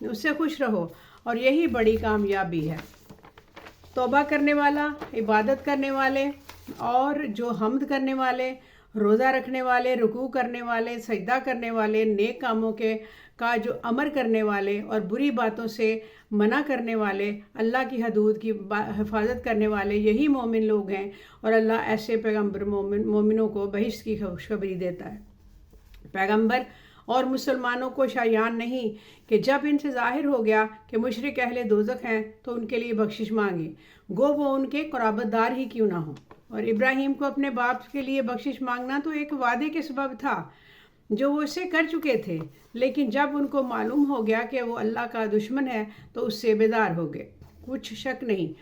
اس سے خوش رہو، اور یہی بڑی کامیابی ہے۔ توبہ کرنے والا، عبادت کرنے والے اور جو حمد کرنے والے، روزہ رکھنے والے، رکوع کرنے والے، سجدہ کرنے والے، نیک کاموں کا جو امر کرنے والے اور بری باتوں سے منع کرنے والے، اللہ کی حدود کی حفاظت کرنے والے، یہی مومن لوگ ہیں، اور اللہ ایسے پیغمبر مومنوں کو بہشت کی خوشخبری دیتا ہے۔ پیغمبر اور مسلمانوں کو شایان نہیں کہ جب ان سے ظاہر ہو گیا کہ مشرک اہل دوزخ ہیں تو ان کے لیے بخشش مانگے، گو وہ ان کے قرابت دار ہی کیوں نہ ہوں۔ اور ابراہیم کو اپنے باپ کے لیے بخشش مانگنا تو ایک وعدے کے سبب تھا جو وہ اسے کر چکے تھے، لیکن جب ان کو معلوم ہو گیا کہ وہ اللہ کا دشمن ہے تو اس سے بیزار ہو گئے۔ کچھ شک نہیں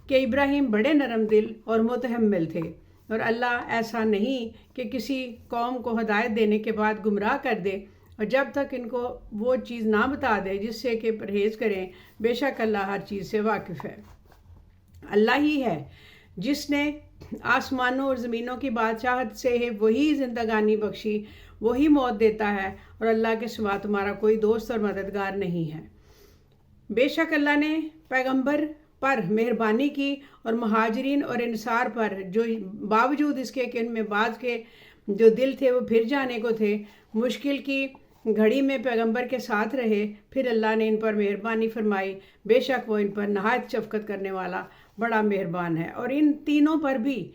کہ ابراہیم بڑے نرم دل اور متحمل تھے، اور اللہ ایسا نہیں کہ کسی قوم کو ہدایت دینے کے بعد گمراہ کر دے اور جب تک ان کو وہ چیز نہ بتا دے جس سے کہ پرہیز کریں۔ بے شک اللہ ہر چیز سے واقف ہے۔ اللہ ہی ہے جس نے آسمانوں اور زمینوں کی بادشاہت سے ہے وہی زندگانی بخشی، وہی موت دیتا ہے، اور اللہ کے سوا تمہارا کوئی دوست اور مددگار نہیں ہے۔ بے شک اللہ نے پیغمبر پر مہربانی کی اور مہاجرین اور انصار پر، جو باوجود اس کے کہ ان میں بعض کے جو دل تھے وہ پھر جانے کو تھے، مشکل کی گھڑی میں پیغمبر کے ساتھ رہے، پھر اللہ نے ان پر مہربانی فرمائی۔ بے شک وہ ان پر نہایت شفقت کرنے والا بڑا مہربان ہے۔ اور ان تینوں پر بھی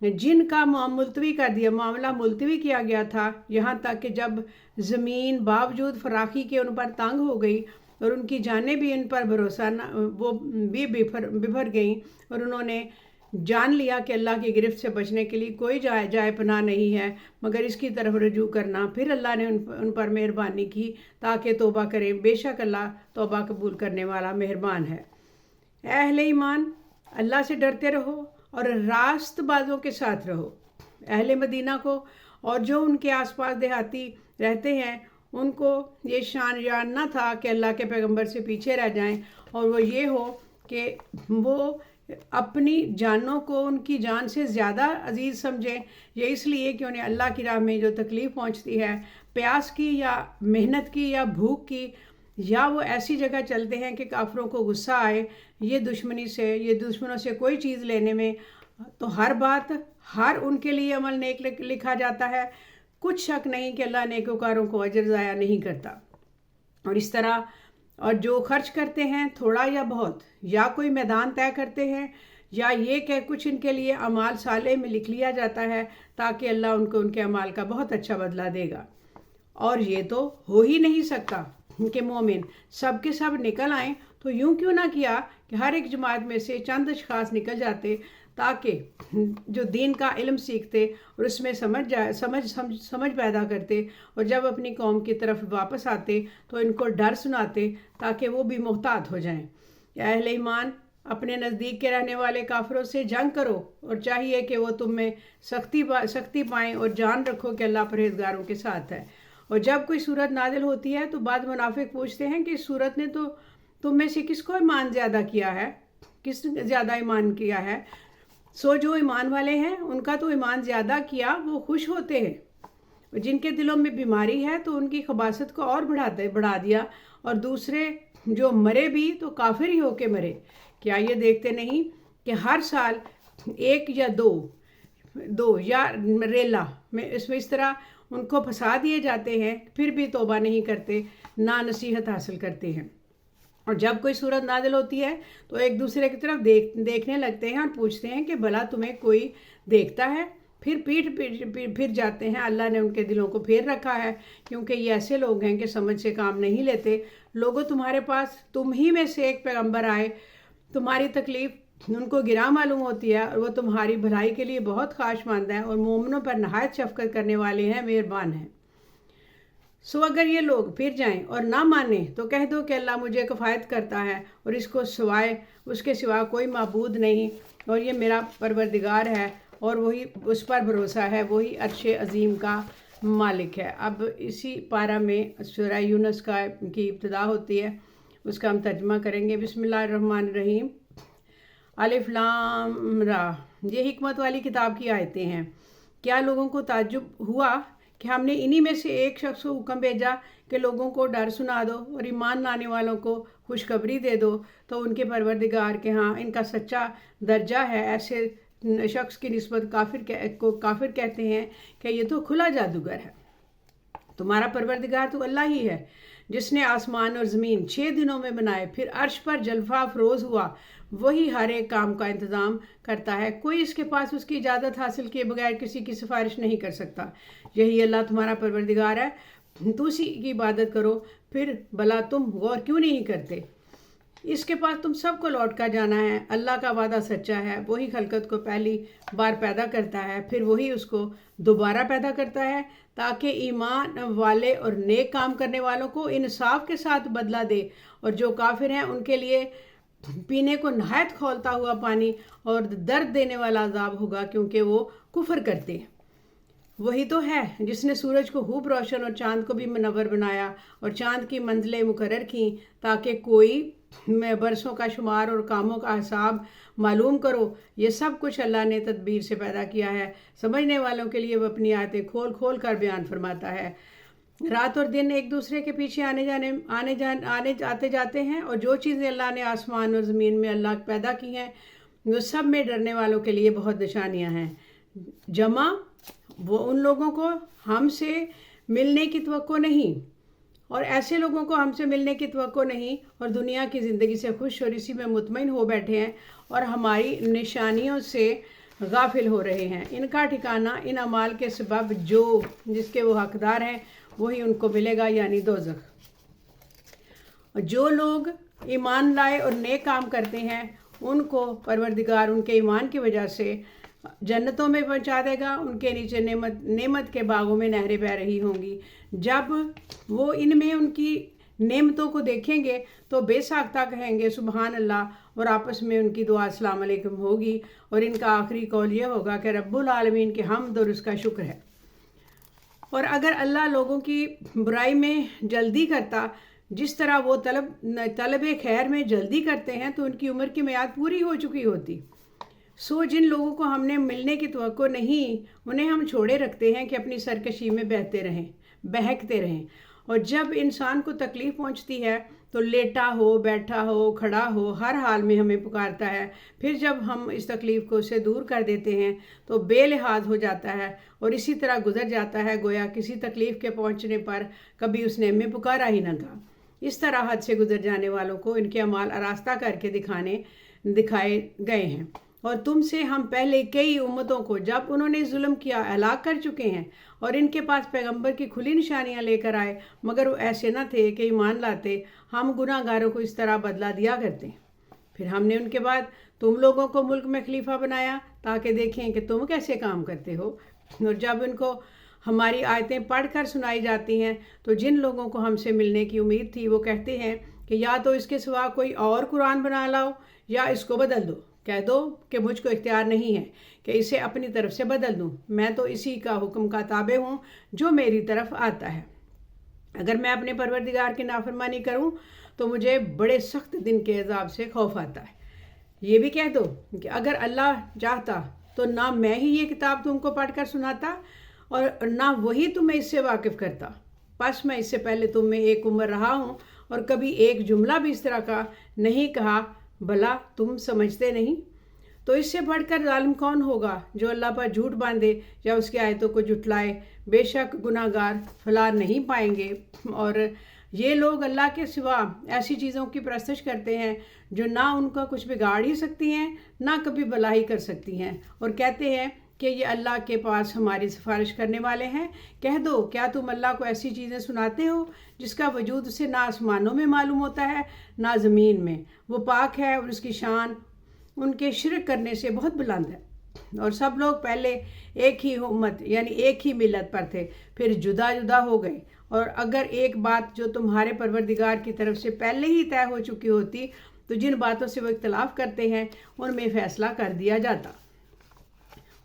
جن کا ملتوی کر دیا، معاملہ ملتوی کیا گیا تھا، یہاں تک کہ جب زمین باوجود فراخی کے ان پر تنگ ہو گئی اور ان کی جانیں بھی ان پر بھروسہ وہ بھی ببھر گئیں، اور انہوں نے جان لیا کہ اللہ کی گرفت سے بچنے کے لیے کوئی جائے پناہ نہیں ہے مگر اس کی طرف رجوع کرنا، پھر اللہ نے ان پر مہربانی کی تاکہ توبہ کریں۔ بے شک اللہ توبہ قبول کرنے والا مہربان ہے۔ اے اہل ایمان، اللہ سے ڈرتے رہو اور راست بازوں کے ساتھ رہو۔ اہل مدینہ کو اور جو ان کے آس پاس دیہاتی رہتے ہیں ان کو یہ شان نہ تھا کہ اللہ کے پیغمبر سے پیچھے رہ جائیں، اور وہ یہ ہو کہ وہ اپنی جانوں کو ان کی جان سے زیادہ عزیز سمجھیں۔ یہ اس لیے کہ انہیں اللہ کی راہ میں جو تکلیف پہنچتی ہے، پیاس کی یا محنت کی یا بھوک کی، یا وہ ایسی جگہ چلتے ہیں کہ کافروں کو غصہ آئے، یہ دشمنوں سے کوئی چیز لینے میں، تو ہر بات ہر ان کے لیے عمل نیک لکھا جاتا ہے۔ کچھ شک نہیں کہ اللہ نیکوکاروں کو اجر ضائع نہیں کرتا۔ اور اس طرح اور جو خرچ کرتے ہیں تھوڑا یا بہت، یا کوئی میدان طے کرتے ہیں، یا یہ کہ کچھ ان کے لیے اعمال صالح میں لکھ لیا جاتا ہے تاکہ اللہ ان کو ان کے اعمال کا بہت اچھا بدلہ دے گا۔ اور یہ تو ہو ہی نہیں سکتا کہ مومن سب کے سب نکل آئیں، تو یوں کیوں نہ کیا کہ ہر ایک جماعت میں سے چند اشخاص نکل جاتے تاکہ جو دین کا علم سیکھتے اور اس میں سمجھ پیدا کرتے، اور جب اپنی قوم کی طرف واپس آتے تو ان کو ڈر سناتے تاکہ وہ بھی محتاط ہو جائیں۔ یا اہل ایمان، اپنے نزدیک کے رہنے والے کافروں سے جنگ کرو، اور چاہیے کہ وہ تم میں سختی پائیں، اور جان رکھو کہ اللہ پرہیزگاروں کے ساتھ ہے۔ اور جب کوئی صورت نازل ہوتی ہے تو بعض منافق پوچھتے ہیں کہ اس صورت نے تو تم میں سے کس کو ایمان زیادہ کیا ہے، کس نے زیادہ ایمان کیا ہے؟ سو جو ایمان والے ہیں ان کا تو ایمان زیادہ کیا، وہ خوش ہوتے ہیں، اور جن کے دلوں میں بیماری ہے تو ان کی خباثت کو اور بڑھا دیا، اور دوسرے جو مرے بھی تو کافر ہی ہو کے مرے۔ کیا یہ دیکھتے نہیں کہ ہر سال ایک یا دو یا ریلا میں اس طرح ان کو پھنسا دیے جاتے ہیں، پھر بھی توبہ نہیں کرتے، نہ نصیحت حاصل کرتے ہیں۔ اور جب کوئی صورت نازل ہوتی ہے تو ایک دوسرے کی طرف دیکھنے لگتے ہیں اور پوچھتے ہیں کہ بھلا تمہیں کوئی دیکھتا ہے؟ پھر پھر جاتے ہیں۔ اللہ نے ان کے دلوں کو پھیر رکھا ہے، کیونکہ یہ ایسے لوگ ہیں کہ سمجھ سے کام نہیں لیتے۔ لوگوں، تمہارے پاس تم ہی میں سے ایک پیغمبر آئے، تمہاری تکلیف ان کو گراں معلوم ہوتی ہے، اور وہ تمہاری بھلائی کے لیے بہت خواہش مند ہیں، اور مومنوں پر نہایت شفقت کرنے والے ہیں، مہربان ہیں۔ سو اگر یہ لوگ پھر جائیں اور نہ مانیں تو کہہ دو کہ اللہ مجھے کفایت کرتا ہے، اور اس کے سوا کوئی معبود نہیں، اور یہ میرا پروردگار ہے، اور وہی اس پر بھروسہ ہے، وہی عرش عظیم کا مالک ہے۔ اب اسی پارہ میں سورہ یونس کی ابتدا ہوتی ہے، اس کا ہم ترجمہ کریں گے۔ بسم اللہ الرحمن الرحیم۔ الف لام را، یہ حکمت والی کتاب کی آیتیں ہیں۔ کیا لوگوں کو تعجب ہوا کہ ہم نے انہی میں سے ایک شخص کو حکم بھیجا کہ لوگوں کو ڈر سنا دو اور ایمان لانے والوں کو خوشخبری دے دو، تو ان کے پروردگار کے ہاں ان کا سچا درجہ ہے۔ ایسے شخص کی نسبت کافر کہتے ہیں کہ یہ تو کھلا جادوگر ہے۔ تمہارا پروردگار تو اللہ ہی ہے جس نے آسمان اور زمین 6 دنوں میں بنائے، پھر عرش پر جلوہ افروز ہوا۔ وہی ہر ایک کام کا انتظام کرتا ہے، کوئی اس کے پاس اس کی اجازت حاصل کیے بغیر کسی کی سفارش نہیں کر سکتا۔ یہی اللہ تمہارا پروردگار ہے، تو اسی کی عبادت کرو، پھر بھلا تم غور کیوں نہیں کرتے؟ اس کے پاس تم سب کو لوٹ کر جانا ہے۔ اللہ کا وعدہ سچا ہے، وہی خلقت کو پہلی بار پیدا کرتا ہے، پھر وہی اس کو دوبارہ پیدا کرتا ہے تاکہ ایمان والے اور نیک کام کرنے والوں کو انصاف کے ساتھ بدلہ دے، اور جو کافر ہیں ان کے لیے پینے کو نہایت کھولتا ہوا پانی اور درد دینے والا عذاب ہوگا، کیونکہ وہ کفر کرتے ہیں۔ وہی تو ہے جس نے سورج کو خوب روشن اور چاند کو بھی منور بنایا، اور چاند کی منزلیں مقرر کیں تاکہ کوئی برسوں کا شمار اور کاموں کا حساب معلوم کرو۔ یہ سب کچھ اللہ نے تدبیر سے پیدا کیا ہے، سمجھنے والوں کے لیے وہ اپنی آیتیں کھول کھول کر بیان فرماتا ہے۔ رات اور دن ایک دوسرے کے پیچھے آتے جاتے ہیں، اور جو چیزیں اللہ نے آسمان اور زمین میں اللہ پیدا کی ہیں وہ سب میں ڈرنے والوں کے لیے بہت نشانیاں ہیں۔ جمع وہ ان لوگوں کو ہم سے ملنے کی توقع نہیں، اور ایسے لوگوں کو ہم سے ملنے کی توقع نہیں، اور دنیا کی زندگی سے خوش اور اسی میں مطمئن ہو بیٹھے ہیں اور ہماری نشانیوں سے غافل ہو رہے ہیں۔ ان کا ٹھکانہ ان اعمال کے سبب جس کے وہ حقدار ہیں وہی ان کو ملے گا، یعنی دوزخ۔ جو لوگ ایمان لائے اور نیک کام کرتے ہیں ان کو پروردگار ان کے ایمان کی وجہ سے جنتوں میں پہنچا دے گا، ان کے نیچے نعمت کے باغوں میں نہریں بہہ رہی ہوں گی۔ جب وہ ان میں ان کی نعمتوں کو دیکھیں گے تو بے ساختہ کہیں گے سبحان اللہ، اور آپس میں ان کی دعا السلام علیکم ہوگی، اور ان کا آخری قول یہ ہوگا کہ رب العالمین کے حمد اور اس کا شکر ہے۔ اور اگر اللہ لوگوں کی برائی میں جلدی کرتا جس طرح وہ طلب خیر میں جلدی کرتے ہیں تو ان کی عمر کی میعاد پوری ہو چکی ہوتی۔ جن لوگوں کو ہم نے ملنے کی توقع نہیں انہیں ہم چھوڑے رکھتے ہیں کہ اپنی سرکشی میں بہکتے رہیں، اور جب انسان کو تکلیف پہنچتی ہے تو لیٹا ہو، بیٹھا ہو، کھڑا ہو، ہر حال میں ہمیں پکارتا ہے۔ پھر جب ہم اس تکلیف کو اسے دور کر دیتے ہیں تو بے لحاظ ہو جاتا ہے اور اسی طرح گزر جاتا ہے گویا کسی تکلیف کے پہنچنے پر کبھی اس نے ہمیں پکارا ہی نہ تھا۔ اس طرح حد سے گزر جانے والوں کو ان کے اعمال آراستہ کر کے دکھائے گئے ہیں، اور تم سے ہم پہلے کئی امتوں کو جب انہوں نے ظلم کیا ہلاک کر چکے ہیں، اور ان کے پاس پیغمبر کی کھلی نشانیاں لے کر آئے مگر وہ ایسے نہ تھے کہ ایمان لاتے۔ ہم گناہ گاروں کو اس طرح بدلہ دیا کرتے ہیں۔ پھر ہم نے ان کے بعد تم لوگوں کو ملک میں خلیفہ بنایا تاکہ دیکھیں کہ تم کیسے کام کرتے ہو، اور جب ان کو ہماری آیتیں پڑھ کر سنائی جاتی ہیں تو جن لوگوں کو ہم سے ملنے کی امید تھی وہ کہتے ہیں کہ یا تو اس کے سوا کوئی اور قرآن بنا لاؤ یا اس کو بدل دو۔ کہہ دو کہ مجھ کو اختیار نہیں ہے کہ اسے اپنی طرف سے بدل دوں، میں تو اسی کا حکم کا تابع ہوں جو میری طرف آتا ہے۔ اگر میں اپنے پروردگار کی نافرمانی کروں تو مجھے بڑے سخت دن کے عذاب سے خوف آتا ہے۔ یہ بھی کہہ دو کہ اگر اللہ چاہتا تو نہ میں ہی یہ کتاب تم کو پڑھ کر سناتا اور نہ وہی تمہیں اس سے واقف کرتا، پس میں اس سے پہلے تم میں ایک عمر رہا ہوں اور کبھی ایک جملہ بھی اس طرح کا نہیں کہا، بھلا تم سمجھتے نہیں؟ تو اس سے بڑھ کر ظالم کون ہوگا جو اللہ پر جھوٹ باندھے یا اس کی آیتوں کو جھٹلائے؟ بے شک گناہ گار فلاح نہیں پائیں گے۔ اور یہ لوگ اللہ کے سوا ایسی چیزوں کی پرستش کرتے ہیں جو نہ ان کا کچھ بگاڑ ہی سکتی ہیں نہ کبھی بھلائی کر سکتی ہیں، اور کہتے ہیں کہ یہ اللہ کے پاس ہماری سفارش کرنے والے ہیں۔ کہہ دو کیا تم اللہ کو ایسی چیزیں سناتے ہو جس کا وجود اسے نہ آسمانوں میں معلوم ہوتا ہے نہ زمین میں؟ وہ پاک ہے اور اس کی شان ان کے شرک کرنے سے بہت بلند ہے۔ اور سب لوگ پہلے ایک ہی امت یعنی ایک ہی ملت پر تھے، پھر جدا جدا ہو گئے، اور اگر ایک بات جو تمہارے پروردگار کی طرف سے پہلے ہی طے ہو چکی ہوتی تو جن باتوں سے وہ اختلاف کرتے ہیں ان میں فیصلہ کر دیا جاتا۔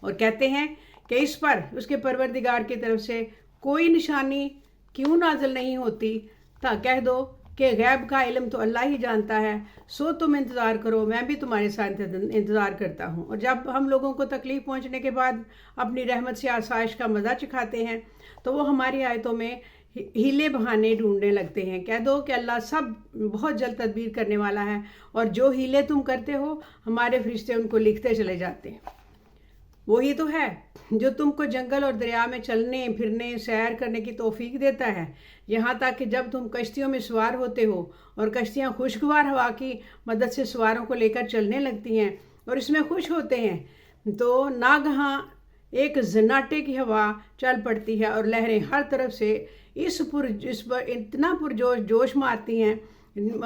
اور کہتے ہیں کہ اس پر اس کے پروردگار کی طرف سے کوئی نشانی کیوں نازل نہیں ہوتی؟ کہہ دو کہ غیب کا علم تو اللہ ہی جانتا ہے، سو تم انتظار کرو، میں بھی تمہارے ساتھ انتظار کرتا ہوں۔ اور جب ہم لوگوں کو تکلیف پہنچنے کے بعد اپنی رحمت سے آسائش کا مزہ چکھاتے ہیں تو وہ ہماری آیتوں میں ہیلے بہانے ڈھونڈنے لگتے ہیں۔ کہہ دو کہ اللہ سب بہت جلد تدبیر کرنے والا ہے، اور جو ہیلے تم کرتے ہو ہمارے فرشتے ان کو لکھتے چلے جاتے ہیں۔ وہی تو ہے جو تم کو جنگل اور دریا میں چلنے پھرنے سیر کرنے کی توفیق دیتا ہے، یہاں تک کہ جب تم کشتیوں میں سوار ہوتے ہو اور کشتیاں خوشگوار ہوا کی مدد سے سواروں کو لے کر چلنے لگتی ہیں اور اس میں خوش ہوتے ہیں، تو ناگہاں ایک زناٹے کی ہوا چل پڑتی ہے اور لہریں ہر طرف سے اس پر اتنا جوش مارتی ہیں،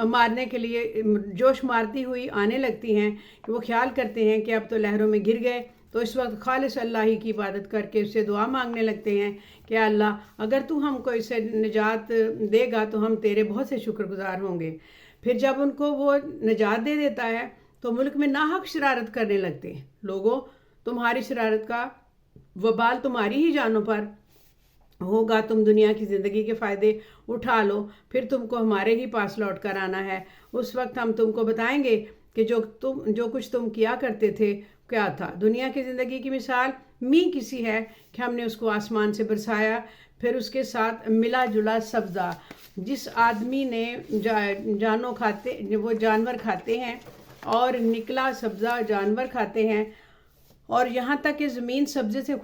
مارنے کے لیے جوش مارتی ہوئی آنے لگتی ہیں کہ وہ خیال کرتے ہیں کہ اب تو لہروں میں گر گئے، تو اس وقت خالص اللہ ہی کی عبادت کر کے اس سے دعا مانگنے لگتے ہیں کہ اللہ اگر تو ہم کو اس سے نجات دے گا تو ہم تیرے بہت سے شکر گزار ہوں گے۔ پھر جب ان کو وہ نجات دے دیتا ہے تو ملک میں ناحق شرارت کرنے لگتے ہیں۔ لوگوں، تمہاری شرارت کا وبال تمہاری ہی جانوں پر ہوگا، تم دنیا کی زندگی کے فائدے اٹھا لو، پھر تم کو ہمارے ہی پاس لوٹ کر آنا ہے۔ اس وقت ہم تم کو بتائیں گے کہ جو کچھ تم کیا کرتے تھے کیا تھا۔ دنیا کی زندگی کی مثال می کسی ہے کہ ہم نے اس کو آسمان سے برسایا، پھر اس کے ساتھ ملا جلا سبزہ، جس آدمی نے وہ جانور کھاتے ہیں اور نکلا سبزہ جانور کھاتے ہیں، اور یہاں تک کہ زمین سبزے سے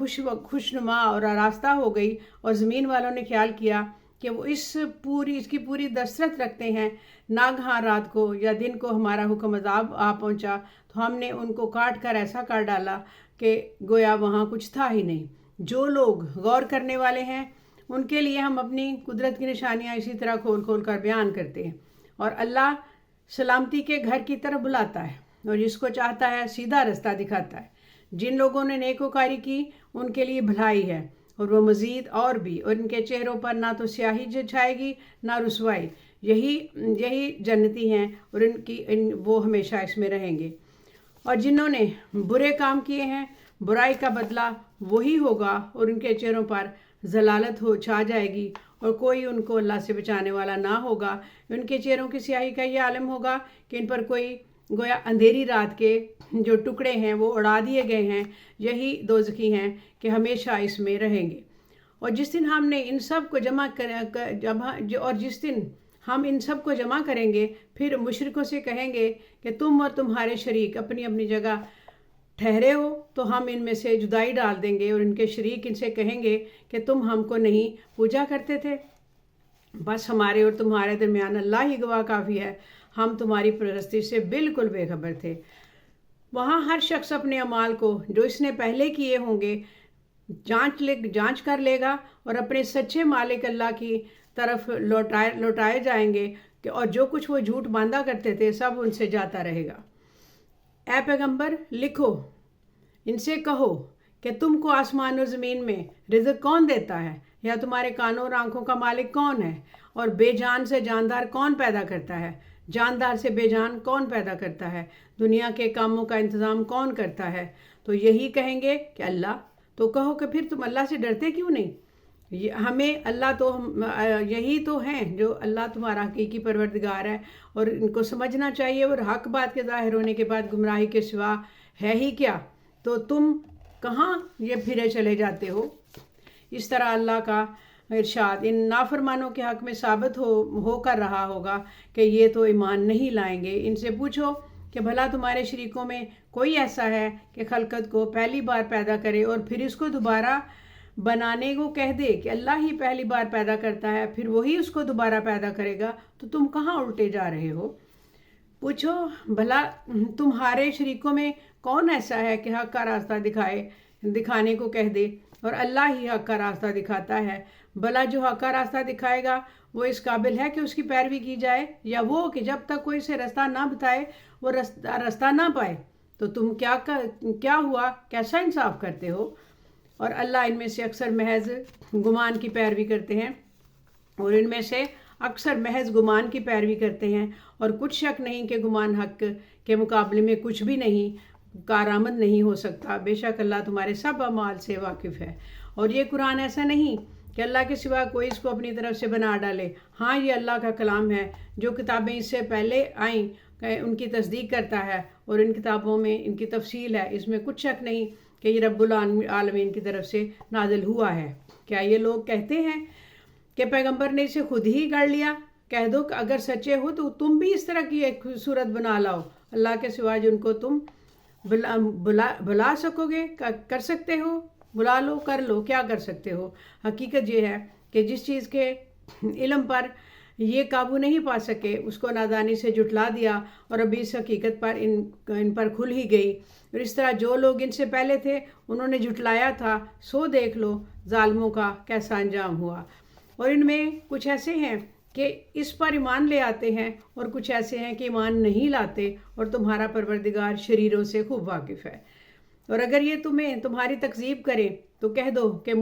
خوشنما اور آراستہ ہو گئی، اور زمین والوں نے خیال کیا کہ وہ اس کی پوری دسترس رکھتے ہیں۔ ناگہاں رات کو یا دن کو ہمارا حکم عذاب آ پہنچا تو ہم نے ان کو کاٹ کر ایسا کر ڈالا کہ گویا وہاں کچھ تھا ہی نہیں۔ جو لوگ غور کرنے والے ہیں ان کے لیے ہم اپنی قدرت کی نشانیاں اسی طرح کھول کھول کر بیان کرتے ہیں، اور اللہ سلامتی کے گھر کی طرف بلاتا ہے اور جس کو چاہتا ہے سیدھا رستہ دکھاتا ہے۔ جن لوگوں نے نیکوکاری کی ان کے لیے بھلائی ہے، اور وہ مزید اور بھی، اور ان کے چہروں پر نہ تو سیاہی چھائے گی نہ رسوائی، یہی جنتی ہیں اور وہ ہمیشہ اس میں رہیں گے۔ اور جنہوں نے برے کام کیے ہیں برائی کا بدلہ وہی ہوگا، اور ان کے چہروں پر ضلالت چھا جائے گی اور کوئی ان کو اللہ سے بچانے والا نہ ہوگا۔ ان کے چہروں کی سیاہی کا یہ عالم ہوگا کہ ان پر کوئی گویا اندھیری رات کے جو ٹکڑے ہیں وہ اڑا دیے گئے ہیں، یہی دوزخی ہیں کہ ہمیشہ اس میں رہیں گے۔ اور جس دن ہم نے ان سب کو ان سب کو جمع کریں گے، پھر مشرکوں سے کہیں گے کہ تم اور تمہارے شریک اپنی اپنی جگہ ٹھہرے ہو تو ہم ان میں سے جدائی ڈال دیں گے، اور ان کے شریک ان سے کہیں گے کہ تم ہم کو نہیں پوجا کرتے تھے، بس ہمارے اور تمہارے درمیان اللہ ہی گواہ کافی ہے، ہم تمہاری پرستی سے بالکل بے خبر تھے۔ وہاں ہر شخص اپنے اعمال کو جو اس نے پہلے کیے ہوں گے جانچ کر لے گا، اور اپنے سچے مالک اللہ کی طرف لوٹائے جائیں گے، اور جو کچھ وہ جھوٹ باندھا کرتے تھے سب ان سے جاتا رہے گا۔ اے پیغمبر، لکھو، ان سے کہو کہ تم کو آسمان اور زمین میں رزق کون دیتا ہے، یا تمہارے کانوں اور آنکھوں کا مالک کون ہے، اور بے جان سے جاندار کون پیدا کرتا ہے، جاندار سے بے جان کون پیدا کرتا ہے، دنیا کے کاموں کا انتظام کون کرتا ہے۔ تو یہی کہیں گے کہ اللہ۔ تو کہو کہ پھر تم اللہ سے ڈرتے کیوں نہیں؟ ہمیں اللہ تو یہی تو ہیں جو اللہ تمہارا حقیقی پروردگار ہے، اور ان کو سمجھنا چاہیے، اور حق بات کے ظاہر ہونے کے بعد گمراہی کے سوا ہے ہی کیا، تو تم کہاں یہ پھرے چلے جاتے ہو۔ اس طرح اللہ کا ارشاد ان نافرمانوں کے حق میں ثابت ہو کر رہا ہوگا کہ یہ تو ایمان نہیں لائیں گے۔ ان سے پوچھو کہ بھلا تمہارے شریکوں میں کوئی ایسا ہے کہ خلقت کو پہلی بار پیدا کرے اور پھر اس کو دوبارہ بنانے کو کہہ دے کہ اللہ ہی پہلی بار پیدا کرتا ہے پھر وہی اس کو دوبارہ پیدا کرے گا، تو تم کہاں الٹے جا رہے ہو۔ پوچھو بھلا تمہارے شریکوں میں کون ایسا ہے کہ حق کا راستہ دکھانے کو کہہ دے، اور اللہ ہی حق کا راستہ دکھاتا ہے۔ بھلا جو حق کا راستہ دکھائے گا وہ اس قابل ہے کہ اس کی پیروی کی جائے، یا وہ کہ جب تک کوئی اسے راستہ نہ بتائے وہ راستہ نہ پائے۔ تو تم کیا ہوا، کیسا انصاف کرتے ہو۔ اور اللہ ان میں سے اکثر محض گمان کی پیروی کرتے ہیں، اور کچھ شک نہیں کہ گمان حق کے مقابلے میں کچھ بھی نہیں کارآمد نہیں ہو سکتا۔ بے شک اللہ تمہارے سب اعمال سے واقف ہے۔ اور یہ قرآن ایسا نہیں کہ اللہ کے سوا کوئی اس کو اپنی طرف سے بنا ڈالے۔ ہاں یہ اللہ کا کلام ہے، جو کتابیں اس سے پہلے آئیں ان کی تصدیق کرتا ہے، اور ان کتابوں میں ان کی تفصیل ہے، اس میں کچھ شک نہیں کہ یہ رب العالمین کی طرف سے نازل ہوا ہے۔ کیا یہ لوگ کہتے ہیں کہ پیغمبر نے اسے خود ہی گڑھ لیا؟ کہہ دو کہ اگر سچے ہو تو تم بھی اس طرح کی ایک صورت بنا لاؤ اللہ کے سوا جن کو تم بلا سکو گے، کر سکتے ہو، بلا لو، کر لو، کیا کر سکتے ہو؟ حقیقت یہ ہے کہ جس چیز کے علم پر یہ قابو نہیں پا سکے اس کو نادانی سے جھٹلا دیا، اور ابھی اس حقیقت پر ان پر کھل ہی گئی، اور اس طرح جو لوگ ان سے پہلے تھے انہوں نے جھٹلایا تھا، سو دیکھ لو ظالموں کا کیسا انجام ہوا۔ اور ان میں کچھ ایسے ہیں کہ اس پر ایمان لے آتے ہیں، اور کچھ ایسے ہیں کہ ایمان نہیں لاتے، اور تمہارا پروردگار شریروں سے خوب واقف ہے۔ اور اگر یہ تمہاری تکذیب کریں تو کہہ دو کہ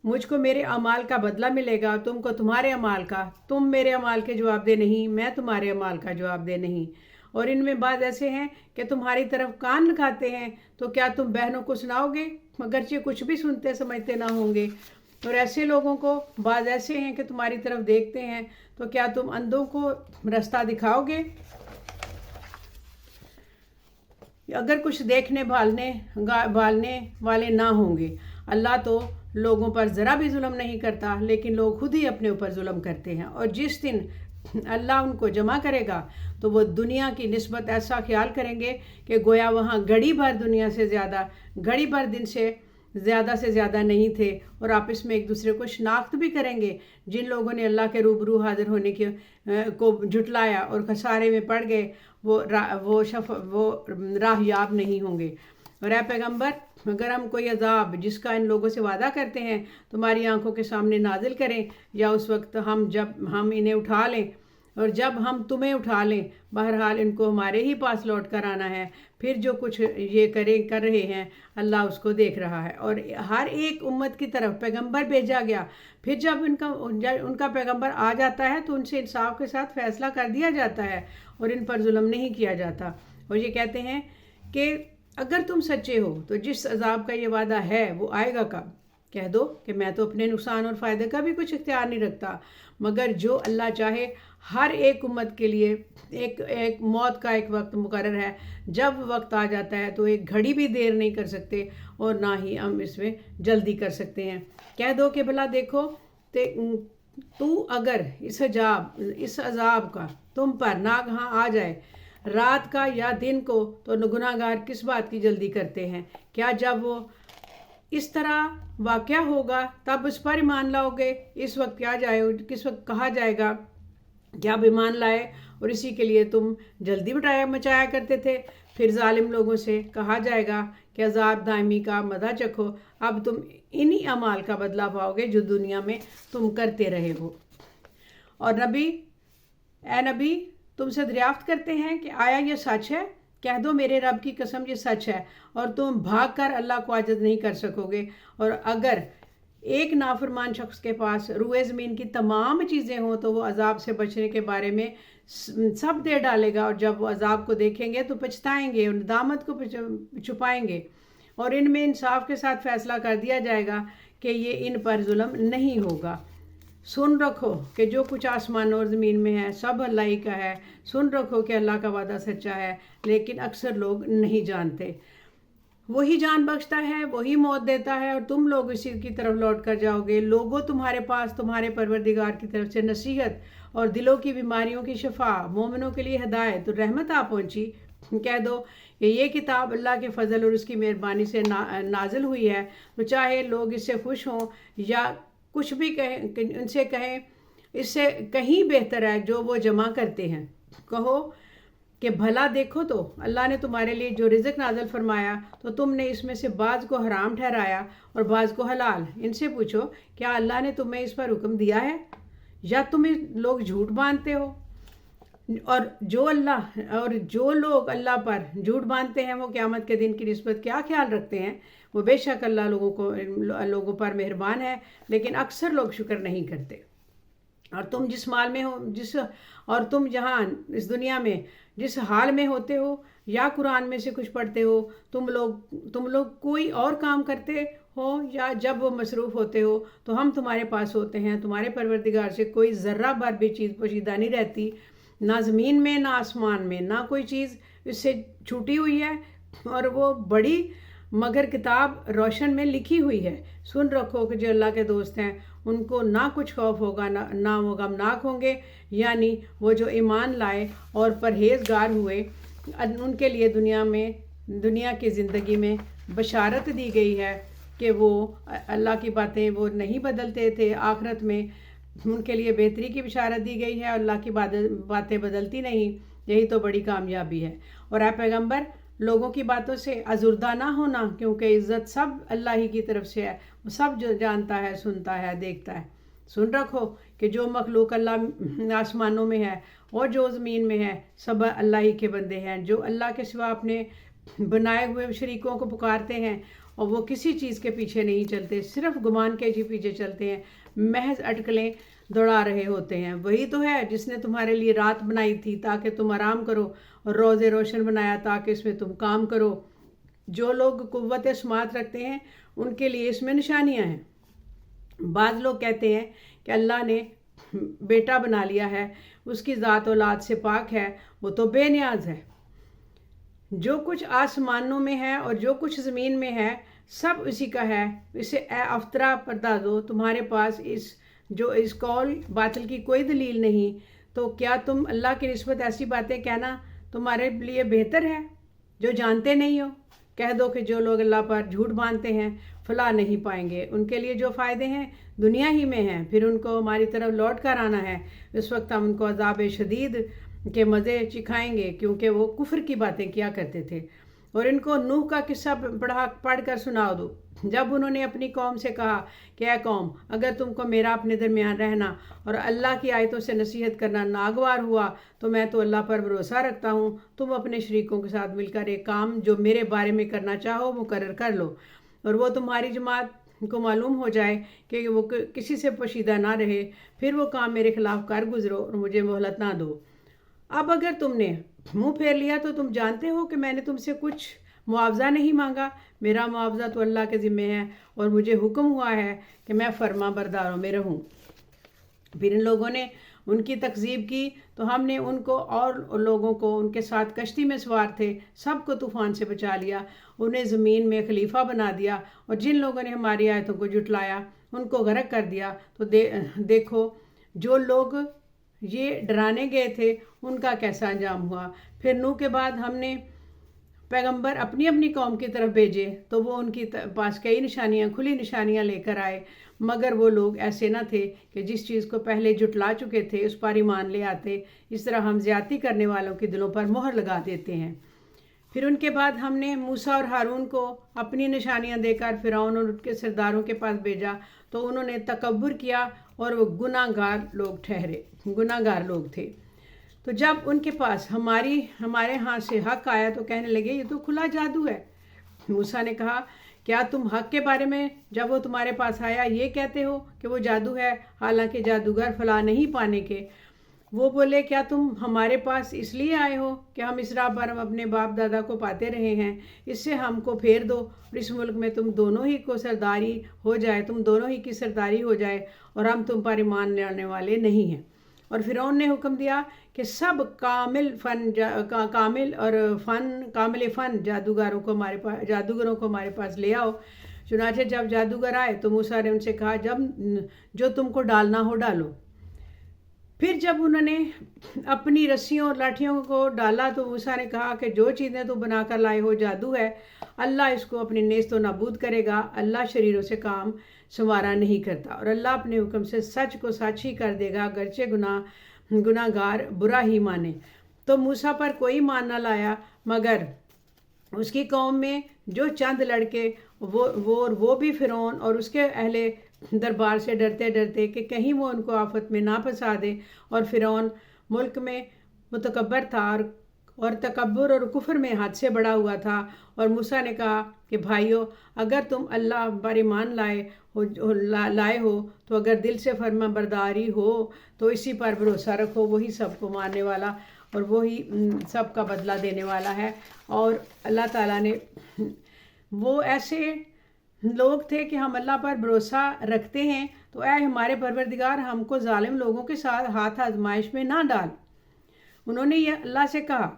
مجھ کو میرے اعمال کا بدلہ ملے گا، تم کو تمہارے اعمال کا، تم میرے اعمال کے جواب دہ نہیں، میں تمہارے اعمال کا جواب دہ نہیں۔ اور ان میں بعض ایسے ہیں کہ تمہاری طرف کان لگاتے ہیں، تو کیا تم بہنوں کو سناؤ گے اگرچہ کچھ بھی سنتے سمجھتے نہ ہوں گے؟ اور ایسے لوگوں کو بعض ایسے ہیں کہ تمہاری طرف دیکھتے ہیں، تو کیا تم اندھوں کو رستہ دکھاؤ گے؟ اگر کچھ دیکھنے بھالنے والے نہ ہوں گے۔ اللہ تو لوگوں پر ذرا بھی ظلم نہیں کرتا، لیکن لوگ خود ہی اپنے اوپر ظلم کرتے ہیں۔ اور جس دن اللہ ان کو جمع کرے گا تو وہ دنیا کی نسبت ایسا خیال کریں گے کہ گویا وہاں گھڑی بھر دن سے زیادہ نہیں تھے، اور آپس میں ایک دوسرے کو شناخت بھی کریں گے۔ جن لوگوں نے اللہ کے روبرو حاضر ہونے کو جھٹلایا اور خسارے میں پڑ گئے، وہ راہ یاب نہیں ہوں گے۔ اور اے پیغمبر، اگر ہم کوئی عذاب جس کا ان لوگوں سے وعدہ کرتے ہیں تمہاری آنکھوں کے سامنے نازل کریں، یا اس وقت جب ہم انہیں اٹھا لیں اور جب ہم تمہیں اٹھا لیں، بہرحال ان کو ہمارے ہی پاس لوٹ کر آنا ہے۔ پھر جو کچھ یہ کر رہے ہیں اللہ اس کو دیکھ رہا ہے۔ اور ہر ایک امت کی طرف پیغمبر بھیجا گیا، پھر جب ان کا پیغمبر آ جاتا ہے تو ان سے انصاف کے ساتھ فیصلہ کر دیا جاتا ہے، اور ان پر ظلم نہیں کیا جاتا۔ اور یہ کہتے ہیں کہ اگر تم سچے ہو تو جس عذاب کا یہ وعدہ ہے وہ آئے گا کب؟ کہہ دو کہ میں تو اپنے نقصان اور فائدے کا بھی کچھ اختیار نہیں رکھتا، مگر جو اللہ چاہے۔ ہر ایک امت کے لیے ایک موت کا ایک وقت مقرر ہے، جب وقت آ جاتا ہے تو ایک گھڑی بھی دیر نہیں کر سکتے، اور نہ ہی ہم اس میں جلدی کر سکتے ہیں۔ کہہ دو کہ بھلا دیکھو تو اگر اس عذاب کا تم پر ناگہاں آ جائے، رات کا یا دن کو، تو گناہ گار کس بات کی جلدی کرتے ہیں؟ کیا جب وہ اس طرح واقعہ ہوگا تب اس پر ایمان لاؤ گے؟ کس وقت کہا جائے گا کہ اب ایمان لائے، اور اسی کے لیے تم جلدی مچایا کرتے تھے۔ پھر ظالم لوگوں سے کہا جائے گا کہ عذاب دائمی کا مزہ چکھو، اب تم انہی اعمال کا بدلہ پاؤ گے جو دنیا میں تم کرتے رہے ہو۔ اور اے نبی، تم سے دریافت کرتے ہیں کہ آیا یہ سچ ہے؟ کہہ دو میرے رب کی قسم یہ سچ ہے، اور تم بھاگ کر اللہ کو عاجز نہیں کر سکو گے۔ اور اگر ایک نافرمان شخص کے پاس روئے زمین کی تمام چیزیں ہوں تو وہ عذاب سے بچنے کے بارے میں سب دے ڈالے گا، اور جب وہ عذاب کو دیکھیں گے تو پچھتائیں گے اور ندامت کو چھپائیں گے، اور ان میں انصاف کے ساتھ فیصلہ کر دیا جائے گا کہ یہ ان پر ظلم نہیں ہوگا۔ سن رکھو کہ جو کچھ آسمان اور زمین میں ہے سب اللہ ہی کا ہے۔ سن رکھو کہ اللہ کا وعدہ سچا ہے، لیکن اکثر لوگ نہیں جانتے۔ وہی جان بخشتا ہے، وہی موت دیتا ہے، اور تم لوگ اسی کی طرف لوٹ کر جاؤ گے۔ لوگوں، تمہارے پاس تمہارے پروردگار کی طرف سے نصیحت اور دلوں کی بیماریوں کی شفا، مومنوں کے لیے ہدایت اور رحمت آ پہنچی۔ کہہ دو کہ یہ کتاب اللہ کے فضل اور اس کی مہربانی سے نازل ہوئی ہے، تو چاہے لوگ اس سے خوش ہوں یا کچھ بھی کہیں، ان سے کہیں اس سے کہیں بہتر ہے جو وہ جمع کرتے ہیں۔ کہو کہ بھلا دیکھو تو اللہ نے تمہارے لیے جو رزق نازل فرمایا تو تم نے اس میں سے بعض کو حرام ٹھہرایا اور بعض کو حلال۔ ان سے پوچھو کیا اللہ نے تمہیں اس پر حکم دیا ہے، یا تمہیں لوگ جھوٹ باندھتے ہو؟ اور جو لوگ اللہ پر جھوٹ باندھتے ہیں وہ قیامت کے دن کی نسبت کیا خیال رکھتے ہیں؟ وہ بے شک اللہ لوگوں پر مہربان ہے، لیکن اکثر لوگ شکر نہیں کرتے۔ اور تم جس مال میں ہو اور تم جہاں اس دنیا میں جس حال میں ہوتے ہو یا قرآن میں سے کچھ پڑھتے ہو، تم لوگ کوئی اور کام کرتے ہو یا جب وہ مصروف ہوتے ہو تو ہم تمہارے پاس ہوتے ہیں، تمہارے پروردگار سے کوئی ذرہ بھر بھی چیز پوشیدہ نہیں رہتی، نہ زمین میں نہ آسمان میں، نہ کوئی چیز اس سے چھوٹی ہوئی ہے، اور وہ بڑی مگر کتاب روشن میں لکھی ہوئی ہے۔ سن رکھو کہ جو اللہ کے دوست ہیں ان کو نہ کچھ خوف ہوگا نہ وہ غمناک ہوں گے، یعنی وہ جو ایمان لائے اور پرہیزگار ہوئے، ان کے لیے دنیا کی زندگی میں بشارت دی گئی ہے کہ وہ اللہ کی باتیں وہ نہیں بدلتے تھے، آخرت میں ان کے لیے بہتری کی بشارت دی گئی ہے، اور اللہ کی باتیں بدلتی نہیں، یہی تو بڑی کامیابی ہے۔ اور اے پیغمبر، لوگوں کی باتوں سے ازردہ نہ ہونا، کیونکہ عزت سب اللہ ہی کی طرف سے ہے، وہ سب جو جانتا ہے، سنتا ہے، دیکھتا ہے۔ سن رکھو کہ جو مخلوق اللہ آسمانوں میں ہے اور جو زمین میں ہے، سب اللہ ہی کے بندے ہیں، جو اللہ کے سوا اپنے بنائے ہوئے شریکوں کو پکارتے ہیں، اور وہ کسی چیز کے پیچھے نہیں چلتے، صرف گمان کے پیچھے چلتے ہیں، محض اٹکلیں دوڑا رہے ہوتے ہیں۔ وہی تو ہے جس نے تمہارے لیے رات بنائی تھی تاکہ تم آرام کرو، اور روز روشن بنایا تاکہ اس میں تم کام کرو۔ جو لوگ قوت سماعت رکھتے ہیں ان کے لیے اس میں نشانیاں ہیں۔ بعض لوگ کہتے ہیں کہ اللہ نے بیٹا بنا لیا ہے، اس کی ذات اولاد سے پاک ہے، وہ تو بے نیاز ہے۔ جو کچھ آسمانوں میں ہے اور جو کچھ زمین میں ہے سب اسی کا ہے۔ اسے اے افطرا پردازو، تمہارے پاس اس قول باطل کی کوئی دلیل نہیں، تو کیا تم اللہ کی نسبت ایسی باتیں کہنا تمہارے لیے بہتر ہے جو جانتے نہیں ہو؟ کہہ دو کہ جو لوگ اللہ پر جھوٹ باندھتے ہیں فلاح نہیں پائیں گے، ان کے لیے جو فائدے ہیں دنیا ہی میں ہیں، پھر ان کو ہماری طرف لوٹ کر آنا ہے، اس وقت ہم ان کو عذاب شدید کے مزے چکھائیں گے، کیونکہ وہ کفر کی باتیں کیا کرتے تھے۔ اور ان کو نوح کا قصہ پڑھ کر سنا دو، جب انہوں نے اپنی قوم سے کہا کہ اے قوم، اگر تم کو میرا اپنے درمیان رہنا اور اللہ کی آیتوں سے نصیحت کرنا ناگوار ہوا تو میں تو اللہ پر بھروسہ رکھتا ہوں، تم اپنے شریکوں کے ساتھ مل کر ایک کام جو میرے بارے میں کرنا چاہو مقرر کر لو، اور وہ تمہاری جماعت کو معلوم ہو جائے کہ وہ کسی سے پوشیدہ نہ رہے، پھر وہ کام میرے خلاف کر گزرو اور مجھے مہلت نہ دو۔ اب اگر تم نے منہ پھیر لیا تو تم جانتے ہو کہ میں نے تم سے کچھ معاوضہ نہیں مانگا، میرا معاوضہ تو اللہ کے ذمہ ہے، اور مجھے حکم ہوا ہے کہ میں فرما برداروں میں رہوں۔ پھر ان لوگوں نے ان کی تکذیب کی تو ہم نے ان کو اور لوگوں کو ان کے ساتھ کشتی میں سوار تھے سب کو طوفان سے بچا لیا، انہیں زمین میں خلیفہ بنا دیا، اور جن لوگوں نے ہماری آیتوں کو جھٹلایا ان کو غرق کر دیا۔ تو دیکھو جو لوگ یہ ڈرانے گئے تھے ان کا کیسا انجام ہوا۔ پھر نوح کے بعد ہم نے پیغمبر اپنی اپنی قوم کی طرف بھیجے تو وہ ان کے پاس کئی نشانیاں، کھلی نشانیاں لے کر آئے، مگر وہ لوگ ایسے نہ تھے کہ جس چیز کو پہلے جھٹلا چکے تھے اس پر ایمان لے آتے۔ اس طرح ہم زیادتی کرنے والوں کے دلوں پر مہر لگا دیتے ہیں۔ پھر ان کے بعد ہم نے موسیٰ اور ہارون کو اپنی نشانیاں دے کر فرعون اور ان کے سرداروں کے پاس بھیجا، تو انہوں نے تکبر کیا اور وہ گناہ گار لوگ تھے۔ تو جب ان کے پاس ہمارے ہاں سے حق آیا تو کہنے لگے یہ تو کھلا جادو ہے۔ موسیٰ نے کہا کیا تم حق کے بارے میں جب وہ تمہارے پاس آیا یہ کہتے ہو کہ وہ جادو ہے، حالانکہ جادوگر فلاح نہیں پانے کے؟ وہ بولے کیا تم ہمارے پاس اس لیے آئے ہو کہ ہم اس راہ پر ہم اپنے باپ دادا کو پاتے رہے ہیں؟ اس سے ہم کو پھیر دو اور اس ملک میں تم دونوں ہی کی سرداری ہو جائے، اور ہم تم پر ایمان لانے والے نہیں ہیں۔ اور فرعون نے حکم دیا کہ سب کامل فن جادوگروں کو ہمارے پاس لے آؤ۔ چنانچہ جب جادوگر آئے تو موسیٰ نے ان سے کہا جو تم کو ڈالنا ہو ڈالو۔ پھر جب انہوں نے اپنی رسیوں اور لاٹھیوں کو ڈالا تو موسیٰ نے کہا کہ جو چیزیں تو بنا کر لائے ہو جادو ہے، اللہ اس کو اپنے نیست و نابود کرے گا۔ اللہ شریروں سے کام سنوارا نہیں کرتا، اور اللہ اپنے حکم سے سچ کو سچ ہی کر دے گا، اگرچہ گناہ گار برا ہی مانے۔ تو موسیٰ پر کوئی مان نہ لایا، مگر اس کی قوم میں جو چند لڑکے وہ بھی فرعون اور اس کے اہل دربار سے ڈرتے کہ کہیں وہ ان کو آفت میں نہ پھنسا دے، اور فرعون ملک میں متکبر تھا اور تکبر اور کفر میں حد سے بڑا ہوا تھا۔ اور موسیٰ نے کہا کہ بھائیو، اگر تم اللہ پر ایمان لائے ہو تو اگر دل سے فرما برداری ہو تو اسی پر بھروسہ رکھو، وہی سب کو ماننے والا اور وہی سب کا بدلہ دینے والا ہے۔ اور اللہ تعالیٰ نے وہ ایسے لوگ تھے کہ ہم اللہ پر بھروسہ رکھتے ہیں، تو اے ہمارے پروردگار، ہم کو ظالم لوگوں کے ساتھ ہاتھ آزمائش میں نہ ڈال۔ انہوں نے یہ اللہ سے کہا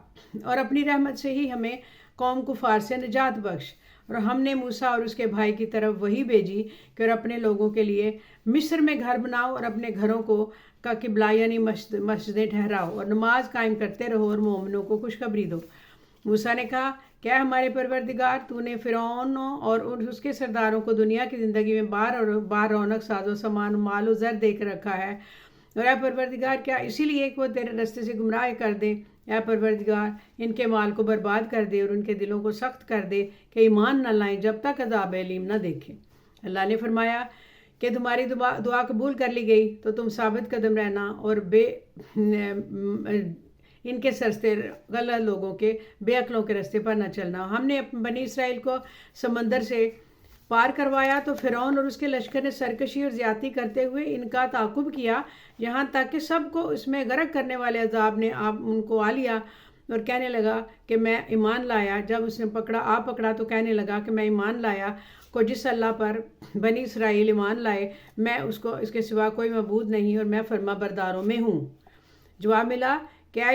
اور اپنی رحمت سے ہی ہمیں قوم کفار سے نجات بخش۔ اور ہم نے موسیٰ اور اس کے بھائی کی طرف وہی بھیجی کہ اور اپنے لوگوں کے لیے مصر میں گھر بناؤ اور اپنے گھروں کو کا قبلہ یعنی مسجدیں ٹھہراؤ اور نماز قائم کرتے رہو اور مومنوں کو خوشخبری دو۔ موسیٰ نے کہا، کیا ہمارے پروردگار، تو نے فرعون اور اس کے سرداروں کو دنیا کی زندگی میں بار رونق ساز و سامان مال و زر دے کر رکھا ہے، اور اے پروردگار کیا اسی لیے کہ وہ تیرے رستے سے گمراہ کر دے؟ اے پروردگار، ان کے مال کو برباد کر دے اور ان کے دلوں کو سخت کر دے کہ ایمان نہ لائیں جب تک عذاب علیم نہ دیکھیں۔ اللہ نے فرمایا کہ تمہاری دعا قبول کر لی گئی تو تم ثابت قدم رہنا اور ان کے سرستے غلط لوگوں کے بے عقلوں کے راستے پر نہ چلنا۔ ہم نے بنی اسرائیل کو سمندر سے پار کروایا تو فرعون اور اس کے لشکر نے سرکشی اور زیادتی کرتے ہوئے ان کا تعاقب کیا، یہاں تک کہ سب کو اس میں غرق کرنے والے عذاب نے ان کو آ لیا، اور کہنے لگا کہ میں ایمان لایا۔ جب اس نے پکڑا تو کہنے لگا کہ میں ایمان لایا کو جس اللہ پر بنی اسرائیل ایمان لائے، میں اس کے سوا کوئی معبود نہیں اور میں فرما برداروں میں ہوں۔ جواب ملا، کیا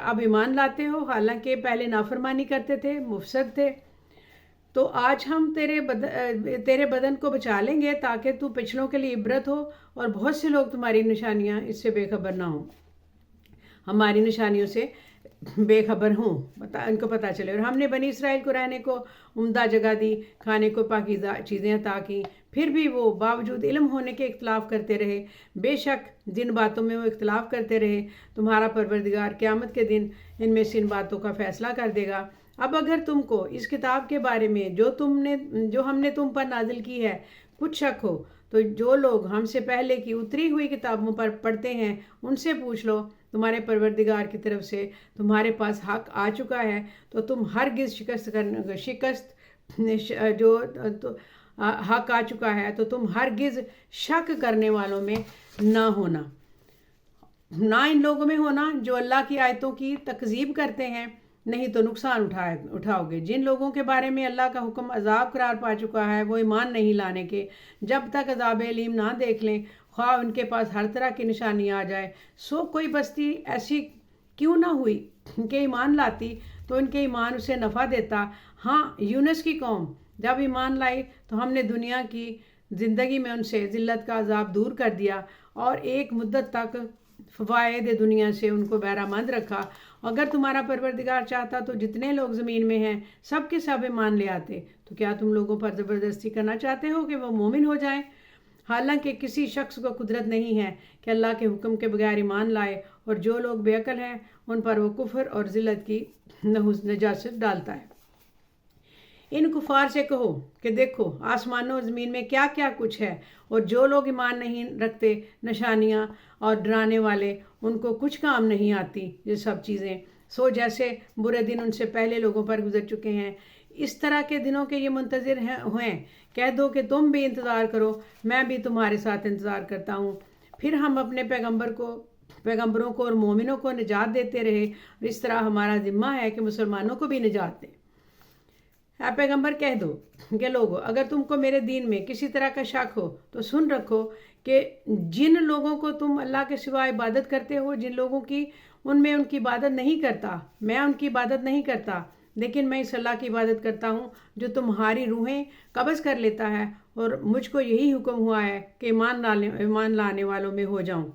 اب ایمان لاتے ہو حالانکہ پہلے نافرمانی کرتے تھے، مفسد تھے؟ تو آج ہم تیرے بدن کو بچا لیں گے تاکہ تو پچھلوں کے لیے عبرت ہو اور بہت سے لوگ تمہاری نشانیاں اس سے بے خبر نہ ہوں، ہماری نشانیوں سے بے خبر ہوں، ان کو پتہ چلے۔ اور ہم نے بنی اسرائیل کو رہنے کو عمدہ جگہ دی، کھانے کو پاکیزہ چیزیں عطا کی، پھر بھی وہ باوجود علم ہونے کے اختلاف کرتے رہے۔ بے شک جن باتوں میں وہ اختلاف کرتے رہے تمہارا پروردگار قیامت کے دن ان میں سے ان باتوں کا فیصلہ کر دے گا۔ اب اگر تم کو اس کتاب کے بارے میں جو ہم نے تم پر نازل کی ہے کچھ شک ہو تو جو لوگ ہم سے پہلے کی اتری ہوئی کتابوں پر پڑھتے ہیں ان سے پوچھ لو، تمہارے پروردگار کی طرف سے تمہارے پاس حق آ چکا ہے تو تم ہرگز حق آ چکا ہے تو تم ہرگز شک کرنے والوں میں نہ ہونا، نہ ان لوگوں میں ہونا جو اللہ کی آیتوں کی تکذیب کرتے ہیں، نہیں تو نقصان اٹھاؤ گے۔ جن لوگوں کے بارے میں اللہ کا حکم عذاب قرار پا چکا ہے وہ ایمان نہیں لانے کے جب تک عذاب علیم نہ دیکھ لیں، خواہ ان کے پاس ہر طرح کی نشانی آ جائے۔ سو کوئی بستی ایسی کیوں نہ ہوئی کہ ایمان لاتی تو ان کے ایمان اسے نفع دیتا۔ ہاں، یونس کی قوم جب ایمان لائی تو ہم نے دنیا کی زندگی میں ان سے ذلت کا عذاب دور کر دیا اور ایک مدت تک فوائد دنیا سے ان کو بہرہ مند رکھا۔ اگر تمہارا پروردگار چاہتا تو جتنے لوگ زمین میں ہیں سب کے سب ایمان لے آتے، تو کیا تم لوگوں پر زبردستی کرنا چاہتے ہو کہ وہ مومن ہو جائیں؟ حالانکہ کسی شخص کو قدرت نہیں ہے کہ اللہ کے حکم کے بغیر ایمان لائے، اور جو لوگ بے عقل ہیں ان پر وہ کفر اور ذلت کی نجاست ڈالتا ہے۔ ان کفار سے کہو کہ دیکھو آسمانوں اور زمین میں کیا کیا کچھ ہے، اور جو لوگ ایمان نہیں رکھتے نشانیاں اور ڈرانے والے ان کو کچھ کام نہیں آتی یہ سب چیزیں، سو جیسے برے دن ان سے پہلے لوگوں پر گزر چکے ہیں اس طرح کے دنوں کے یہ منتظر ہوئے۔ کہہ دو کہ تم بھی انتظار کرو، میں بھی تمہارے ساتھ انتظار کرتا ہوں۔ پھر ہم اپنے پیغمبروں کو اور مومنوں کو نجات دیتے رہے، اور اس طرح ہمارا ذمہ ہے کہ مسلمانوں کو بھی نجات دیں۔ اے پیغمبر کہہ دو کہ لوگو، اگر تم کو میرے دین میں کسی طرح کا شک ہو تو سن رکھو کہ جن لوگوں کو تم اللہ کے سوا عبادت کرتے ہو، جن لوگوں کی ان کی عبادت نہیں کرتا، میں ان کی عبادت نہیں کرتا، لیکن میں اس اللہ کی عبادت کرتا ہوں جو تمہاری روحیں قبض کر لیتا ہے، اور مجھ کو یہی حکم ہوا ہے کہ ایمان لانے والوں میں ہو جاؤں۔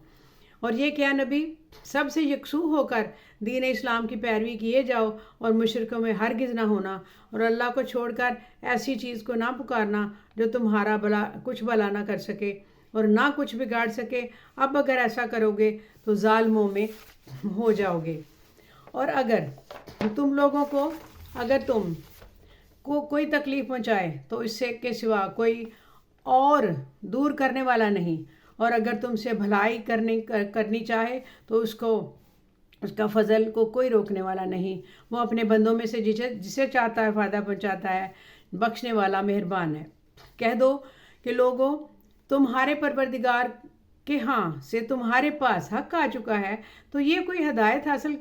اور یہ کیا نبی، سب سے یکسو ہو کر دین اسلام کی پیروی کیے جاؤ اور مشرکوں میں ہرگز نہ ہونا، اور اللہ کو چھوڑ کر ایسی چیز کو نہ پکارنا جو تمہارا کچھ بھلا نہ کر سکے اور نہ کچھ بگاڑ سکے۔ اب اگر ایسا کرو گے تو ظالموں میں ہو جاؤ گے۔ اور اگر تم کو کوئی تکلیف پہنچائے تو اس سے کے سوا کوئی اور دور کرنے والا نہیں، اور اگر تم سے بھلائی کرنی چاہے تو اس کا فضل کو کوئی روکنے والا نہیں، وہ اپنے بندوں میں سے جسے چاہتا ہے فائدہ پہنچاتا ہے، بخشنے والا مہربان ہے۔ کہہ دو کہ لوگوں، تمہارے پروردگار کے ہاں سے تمہارے پاس حق آ چکا ہے، تو یہ کوئی ہدایت حاصل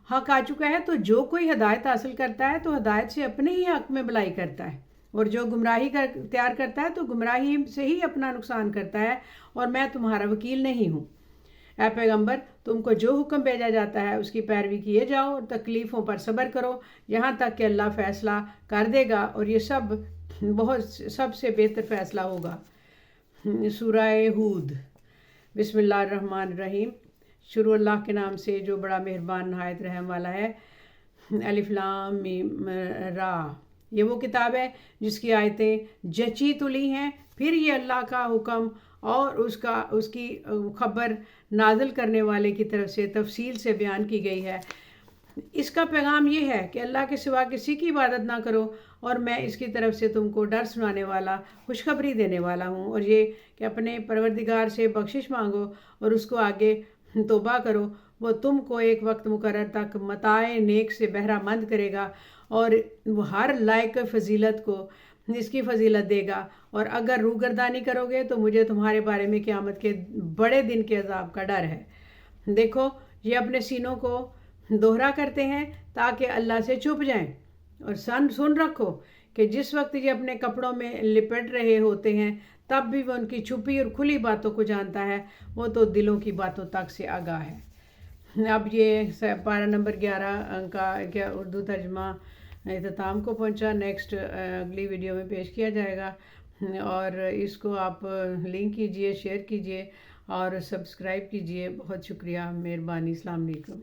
حق آ چکا ہے، تو جو کوئی ہدایت حاصل کرتا ہے تو ہدایت سے اپنے ہی حق میں بھلائی کرتا ہے، اور جو گمراہی کا اختیار کرتا ہے تو گمراہی سے ہی اپنا نقصان کرتا ہے، اور میں تمہارا وکیل نہیں ہوں۔ اے پیغمبر، تم کو جو حکم بھیجا جاتا ہے اس کی پیروی کیے جاؤ، اور تکلیفوں پر صبر کرو یہاں تک کہ اللہ فیصلہ کر دے گا، اور یہ سب سے بہتر فیصلہ ہوگا۔ سورہ ہود۔ بسم اللہ الرحمن الرحیم۔ شروع اللہ کے نام سے جو بڑا مہربان نہایت رحم والا ہے۔ الف لام میم را۔ یہ وہ کتاب ہے جس کی آیتیں جچی تلی ہیں، پھر یہ اللہ کا حکم اور اس کی خبر نازل کرنے والے کی طرف سے تفصیل سے بیان کی گئی ہے۔ اس کا پیغام یہ ہے کہ اللہ کے سوا کسی کی عبادت نہ کرو، اور میں اس کی طرف سے تم کو ڈر سنانے والا، خوشخبری دینے والا ہوں، اور یہ کہ اپنے پروردگار سے بخشش مانگو اور اس کو آگے توبہ کرو، وہ تم کو ایک وقت مقرر تک متاع نیک سے بہرہ مند کرے گا، اور وہ ہر لائق فضیلت کو اس کی فضیلت دے گا، اور اگر روگردانی کرو گے تو مجھے تمہارے بارے میں قیامت کے بڑے دن کے عذاب کا ڈر ہے۔ دیکھو، یہ اپنے سینوں کو دوہرا کرتے ہیں تاکہ اللہ سے چھپ جائیں، اور سن رکھو کہ جس وقت یہ اپنے کپڑوں میں لپٹ رہے ہوتے ہیں تب بھی وہ ان کی چھپی اور کھلی باتوں کو جانتا ہے، وہ تو دلوں کی باتوں تک سے آگاہ ہے۔ اب یہ پارہ نمبر 11 کا اردو ترجمہ اختتام کو پہنچا۔ نیکسٹ اگلی ویڈیو میں پیش کیا جائے گا، اور اس کو آپ لنک کیجئے، شیئر کیجئے اور سبسکرائب کیجئے۔ بہت شکریہ، مہربانی، السلام علیکم۔